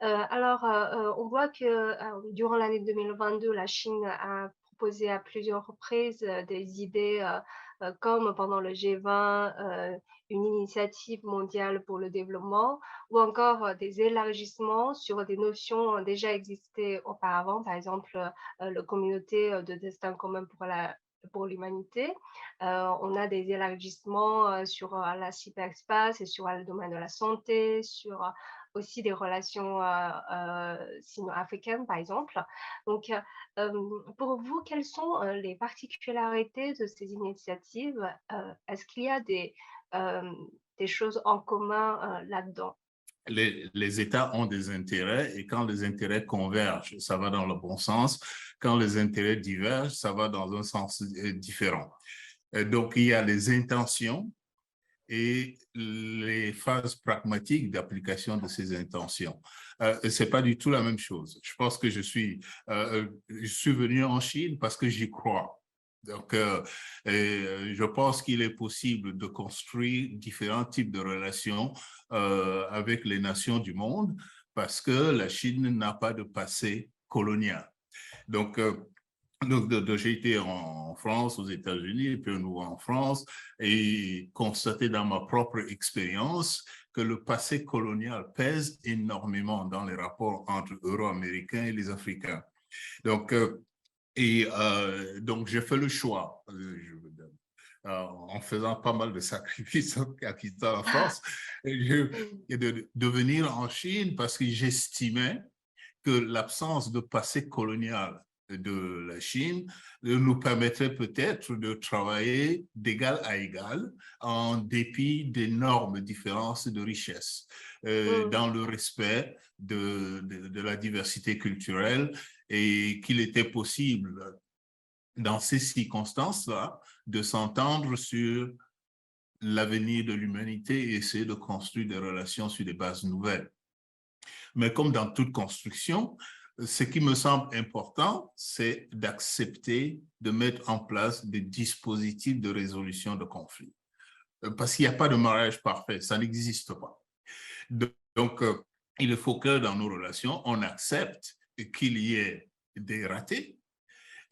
On voit que, durant l'année 2022, la Chine a proposé à plusieurs reprises, des idées, comme pendant le G20, une initiative mondiale pour le développement ou encore, des élargissements sur des notions, déjà existées auparavant. Par exemple, la communauté, de destin commun pour l'humanité. On a des élargissements, sur, la cyberspace et sur, le domaine de la santé, sur, aussi des relations, sino-africaines, par exemple. Donc, pour vous, quelles sont, les particularités de ces initiatives? Est-ce qu'il y a hem, des choses en commun, là-dedans? Les États ont des intérêts et quand les intérêts convergent, ça va dans le bon sens. Quand les intérêts divergent, ça va dans un sens différent. Donc, il y a les intentions et les phases pragmatiques d'application de ces intentions. Ce n'est pas du tout la même chose. Je pense que je suis venu en Chine parce que j'y crois. Donc, je pense qu'il est possible de construire différents types de relations avec les nations du monde parce que la Chine n'a pas de passé colonial. Donc, j'ai été en France, aux États-Unis, et puis à nouveau en France, et constaté dans ma propre expérience que le passé colonial pèse énormément dans les rapports entre Euro-Américains et les Africains. Donc, donc j'ai fait le choix, en faisant pas mal de sacrifices en quittant la France, de venir en Chine parce que j'estimais que l'absence de passé colonial de la Chine nous permettrait peut-être de travailler d'égal à égal en dépit d'énormes différences de richesse, Mmh. dans le respect de la diversité culturelle et qu'il était possible dans ces circonstances-là de s'entendre sur l'avenir de l'humanité et essayer de construire des relations sur des bases nouvelles. Mais comme dans toute construction, ce qui me semble important, c'est d'accepter de mettre en place des dispositifs de résolution de conflits. Parce qu'il n'y a pas de mariage parfait, ça n'existe pas. Donc, il faut que dans nos relations, on accepte qu'il y ait des ratés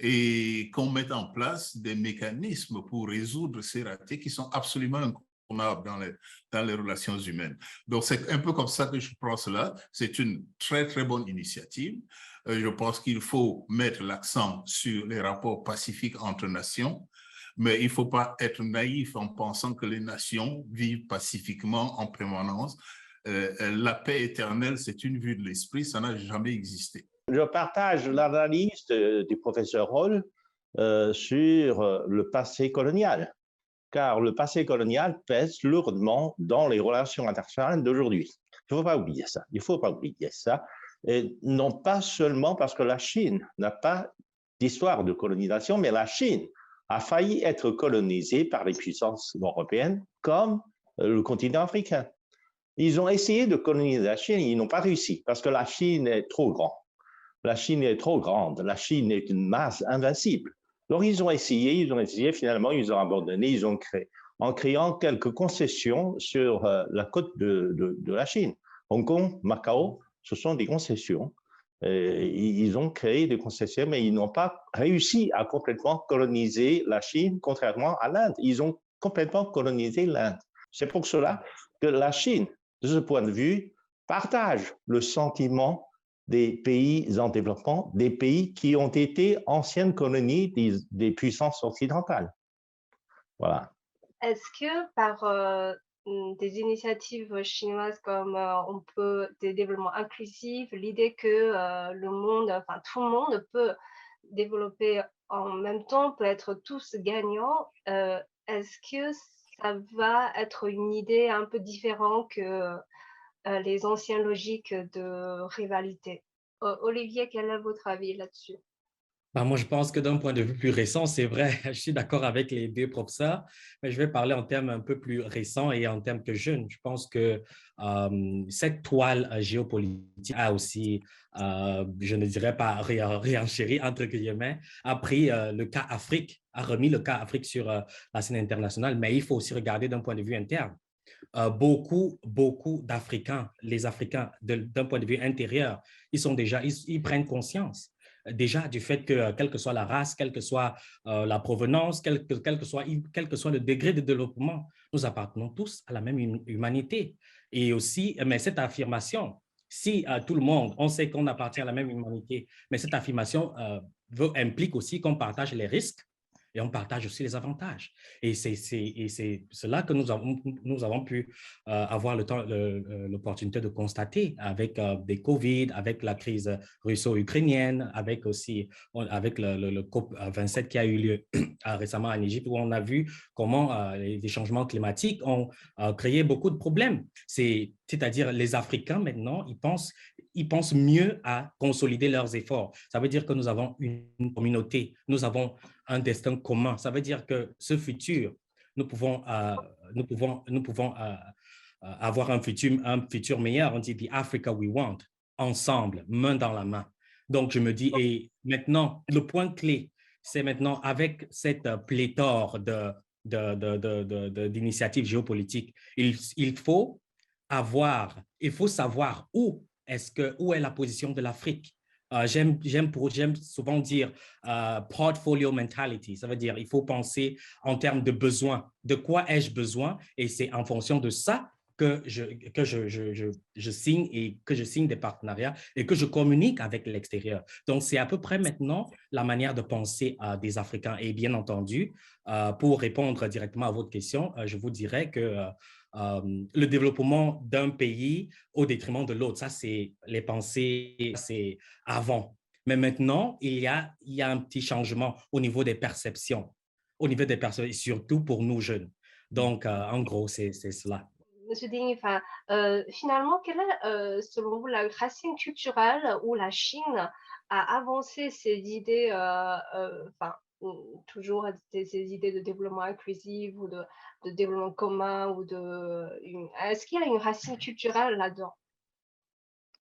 et qu'on mette en place des mécanismes pour résoudre ces ratés qui sont absolument incontournables dans les relations humaines. Donc, c'est un peu comme ça que je pense cela. C'est une très, très bonne initiative. Je pense qu'il faut mettre l'accent sur les rapports pacifiques entre nations, mais il ne faut pas être naïf en pensant que les nations vivent pacifiquement en permanence. La paix éternelle, c'est une vue de l'esprit, ça n'a jamais existé. Je partage l'analyse du professeur Roll sur le passé colonial, car le passé colonial pèse lourdement dans les relations internationales d'aujourd'hui. Il ne faut pas oublier ça. Il ne faut pas oublier ça. Et non pas seulement parce que la Chine n'a pas d'histoire de colonisation, mais la Chine a failli être colonisée par les puissances européennes comme le continent africain. Ils ont essayé de coloniser la Chine, ils n'ont pas réussi parce que la Chine est trop grande. La Chine est trop grande, la Chine est une masse invincible. Alors ils ont essayé, finalement ils ont abandonné, ils ont créé, en créant quelques concessions sur la côte de la Chine. Hong Kong, Macao, ce sont des concessions. Ils ont créé des concessions, mais ils n'ont pas réussi à complètement coloniser la Chine, contrairement à l'Inde. Ils ont complètement colonisé l'Inde. C'est pour cela que la Chine, de ce point de vue, partage le sentiment des pays en développement, des pays qui ont été anciennes colonies des puissances occidentales. Voilà. Est-ce que par, des initiatives chinoises comme, des développements inclusifs, l'idée que, le monde, enfin tout le monde peut développer en même temps, peut être tous gagnants, est-ce que ça va être une idée un peu différente que, les anciennes logiques de rivalité? Olivier, quel est votre avis là-dessus? Ben, moi, je pense que d'un point de vue plus récent, c'est vrai, je suis d'accord avec les deux professeurs, mais je vais parler en termes un peu plus récents et en termes que jeunes. Je pense que cette toile géopolitique a aussi, je ne dirais pas réenchéri, entre guillemets, a pris le cas Afrique, a remis le cas Afrique sur la scène internationale, mais il faut aussi regarder d'un point de vue interne. beaucoup d'Africains, les Africains, d'un point de vue intérieur, ils prennent conscience déjà du fait que, quelle que soit la race, quelle que soit la provenance, quel que soit le degré de développement, nous appartenons tous à la même humanité. Et aussi, mais cette affirmation, si tout le monde, on sait qu'on appartient à la même humanité, mais cette affirmation implique aussi qu'on partage les risques et on partage aussi les avantages. Et c'est cela que nous avons pu avoir l'opportunité de constater avec des COVID, avec la crise russo-ukrainienne, avec le COP27 qui a eu lieu récemment en Égypte, où on a vu comment les changements climatiques ont créé beaucoup de problèmes. C'est-à-dire les Africains, maintenant, ils pensent mieux à consolider leurs efforts. Ça veut dire que nous avons une communauté, nous avons un destin commun. Ça veut dire que ce futur, nous pouvons avoir un futur meilleur. On dit « The Africa we want », ensemble, main dans la main. Donc, je me dis, et maintenant, le point clé, c'est maintenant avec cette pléthore d'initiatives géopolitiques, il faut savoir où est la position de l'Afrique. J'aime souvent dire portfolio mentality, ça veut dire il faut penser en termes de besoins, de quoi ai-je besoin, et c'est en fonction de ça que je signe des partenariats et que je communique avec l'extérieur. Donc, c'est à peu près maintenant la manière de penser des Africains. Et bien entendu, pour répondre directement à votre question, je vous dirais que le développement d'un pays au détriment de l'autre, ça, c'est les pensées, c'est avant. Mais maintenant, il y a un petit changement au niveau des perceptions, surtout pour nous jeunes. Donc, en gros, c'est cela. Monsieur Ding, enfin, finalement, quelle est, selon vous, la racine culturelle où la Chine a avancé ses idées, enfin, toujours ces idées de développement inclusif ou de développement commun ou est-ce qu'il y a une racine culturelle là-dedans?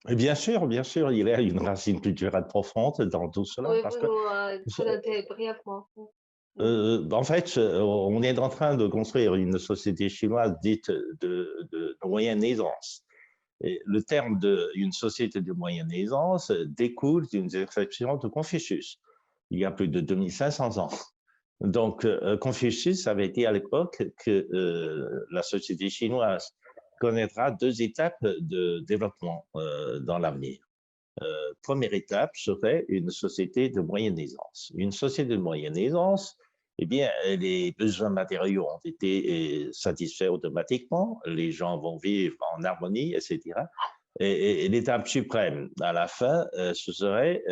Et bien sûr, il y a une racine culturelle profonde dans tout cela, parce Pouvez-vous que nous présenter brièvement? en fait, on est en train de construire une société chinoise dite de moyenne aisance. Et le terme d'une société de moyenne aisance découle d'une réflexion de Confucius, il y a plus de 2500 ans. Donc, Confucius avait dit à l'époque que la société chinoise connaîtra 2 étapes de développement dans l'avenir. Première étape serait une société de moyenne aisance. Une société de moyenne aisance, eh bien, les besoins matériaux ont été satisfaits automatiquement, les gens vont vivre en harmonie, etc. Et l'étape suprême, à la fin, ce serait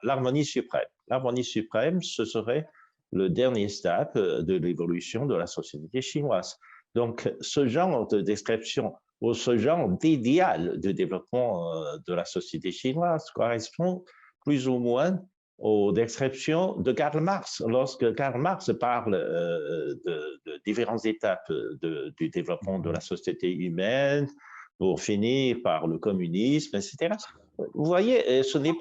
l'harmonie suprême. L'harmonie suprême, ce serait le dernier stade de l'évolution de la société chinoise. Donc, ce genre de description ou ce genre d'idéal de développement de la société chinoise correspond plus ou moins aux descriptions de Karl Marx. Lorsque Karl Marx parle de différentes étapes du développement de la société humaine, pour finir par le communisme, etc. Vous voyez, ce n'est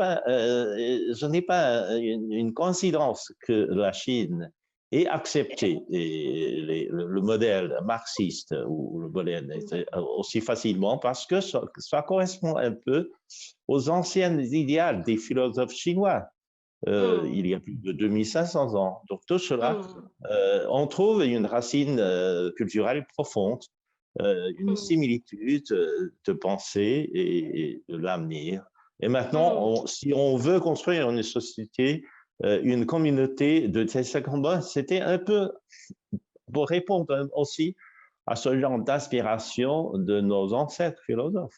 pas une coïncidence que la Chine ait accepté le modèle marxiste ou le modèle aussi facilement, parce que ça correspond un peu aux anciennes idéales des philosophes chinois. Il y a plus de 2500 ans. Donc tout cela, on trouve une racine culturelle profonde, une similitude de pensée et de l'avenir. Et maintenant, si on veut construire une société, une communauté de ces combats, c'était un peu pour répondre aussi à ce genre d'aspiration de nos ancêtres philosophes.